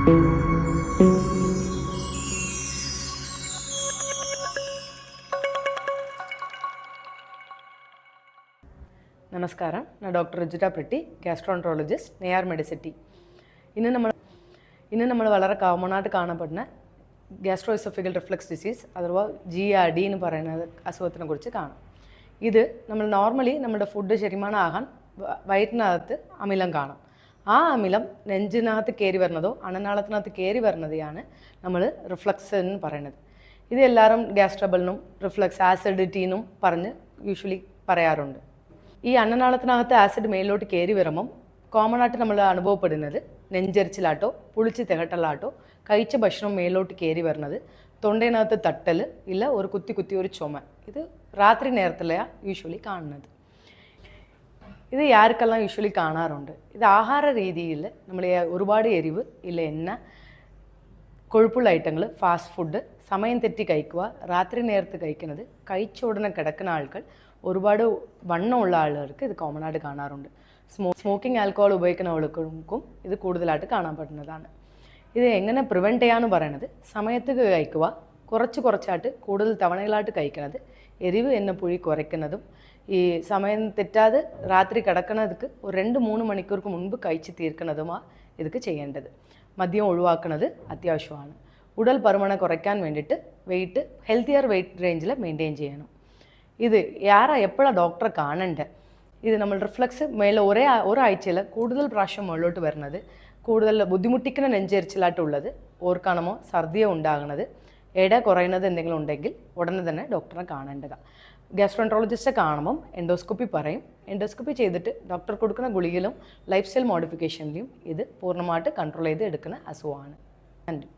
നമസ്കാരം, ഞാൻ doctor Ruchita pretty, ഗാസ്ട്രോൻട്രോളജിസ്റ്റ്, Neyyar Medicity. ഇന്ന് നമ്മൾ വളരെ കോമണായിട്ട് കാണപ്പെടുന്ന ഗ്യാസ്ട്രോഎസോഫിഗൽ റിഫ്ലക്സ് ഡിസീസ് അഥവാ GERD എന്ന് പറയുന്ന അസുഖത്തിനെ കുറിച്ച് കാണാം. ഇത് നമ്മൾ നോർമലി നമ്മുടെ ഫുഡ് ശരിമാനാകാൻ വയറ്റിനകത്ത് അമിലം കാണും. ആ അമിലം നെഞ്ചിനകത്ത് കയറി വരുന്നതോ അണനാളത്തിനകത്ത് കയറി വരുന്നതെയാണ് നമ്മൾ റിഫ്ലക്സ് എന്ന് പറയുന്നത്. ഇത് എല്ലാവരും ഗ്യാസ് ട്രബിളിനും റിഫ്ലക്സ് ആസിഡിറ്റിന്നും പറഞ്ഞ് യൂഷ്വലി പറയാറുണ്ട്. ഈ അന്നനാളത്തിനകത്ത് ആസിഡ് മേലോട്ട് കയറി വരുമ്പം കോമൺ ആയിട്ട് നമ്മൾ അനുഭവപ്പെടുന്നത് നെഞ്ചരിച്ചിലാട്ടോ പുളിച്ച് തികട്ടലാട്ടോ കഴിച്ച ഭക്ഷണം മേലോട്ട് കയറി വരുന്നത്, തൊണ്ടയിനകത്ത് തട്ടൽ ഇല്ല ഒരു കുത്തി ഒരു ചുമ. ഇത് രാത്രി നേരത്തിലാണ് യൂഷ്വലി കാണുന്നത്. ഇത് ആർക്കെല്ലാം യൂഷ്വലി കാണാറുണ്ട്. ഇത് ആഹാര രീതിയിൽ നമ്മൾ ഒരുപാട് എരിവ് ഇല്ല എണ്ണ കൊഴുപ്പുള്ള ഐറ്റങ്ങൾ ഫാസ്റ്റ് ഫുഡ് സമയം തെറ്റി കഴിക്കുക, രാത്രി നേരത്ത് കഴിക്കുന്നത്, കഴിച്ച ഉടനെ കിടക്കുന്ന ആൾക്കാർ, ഒരുപാട് വണ്ണമുള്ള ആളുകൾക്ക് ഇത് കോമൺ ആയിട്ട് കാണാറുണ്ട്. സ്മോക്കിംഗ് ആൽക്കഹോൾ ഉപയോഗിക്കുന്നവർക്കും ഇത് കൂടുതലായിട്ട് കാണാൻ പറ്റുന്നതാണ്. ഇത് എങ്ങനെ പ്രിവെൻറ്റ് ചെയ്യാമെന്ന് പറയുന്നത്, സമയത്ത് കഴിക്കുക, കുറച്ചായിട്ട് കൂടുതൽ തവണകളായിട്ട് കഴിക്കുന്നത്, എരിവ് എണ്ണപ്പുഴി കുറയ്ക്കുന്നതും, ഈ സമയം തെറ്റാതെ രാത്രി കിടക്കുന്നതൊക്കെ ഒരു 2-3 മണിക്കൂർക്ക് മുൻപ് കഴിച്ച് തീർക്കുന്നതുമാണ് ഇതൊക്കെ ചെയ്യേണ്ടത്. മദ്യം ഒഴിവാക്കുന്നത് അത്യാവശ്യമാണ്. ഉടൽ പരുമനം കുറയ്ക്കാൻ വേണ്ടിയിട്ട് ഹെൽത്തിയർ വെയിറ്റ് റേഞ്ചിൽ മെയിൻറ്റെയിൻ ചെയ്യണം. ഇത് എപ്പോഴാണ് ഡോക്ടറെ കാണേണ്ടത്? ഇത് നമ്മൾ റിഫ്ലക്സ് മേലെ ഒരാഴ്ചയിൽ കൂടുതൽ പ്രാവശ്യം മുകളിലോട്ട് വരുന്നത്, കൂടുതൽ ബുദ്ധിമുട്ടിക്കുന്ന നെഞ്ചരിച്ചിലായിട്ടുള്ളത്, ഓർക്കാണമോ ഛർദിയോ ഉണ്ടാകുന്നത്, കുറയുന്നത് എന്തെങ്കിലും ഉണ്ടെങ്കിൽ ഉടനെ തന്നെ ഡോക്ടറെ കാണേണ്ടതാണ്. ഗ്യാസ്ട്രോൻട്രോളജിസ്റ്റിനെ കാണുമ്പം എൻഡോസ്കോപ്പി പറയും. എൻഡോസ്കോപ്പി ചെയ്തിട്ട് ഡോക്ടർ കൊടുക്കുന്ന ഗുളികയിലും ലൈഫ് സ്റ്റൈൽ മോഡിഫിക്കേഷനിലും ഇത് പൂർണ്ണമായിട്ട് കൺട്രോൾ ചെയ്ത് എടുക്കുന്ന അസുഖമാണ്. നന്ദി.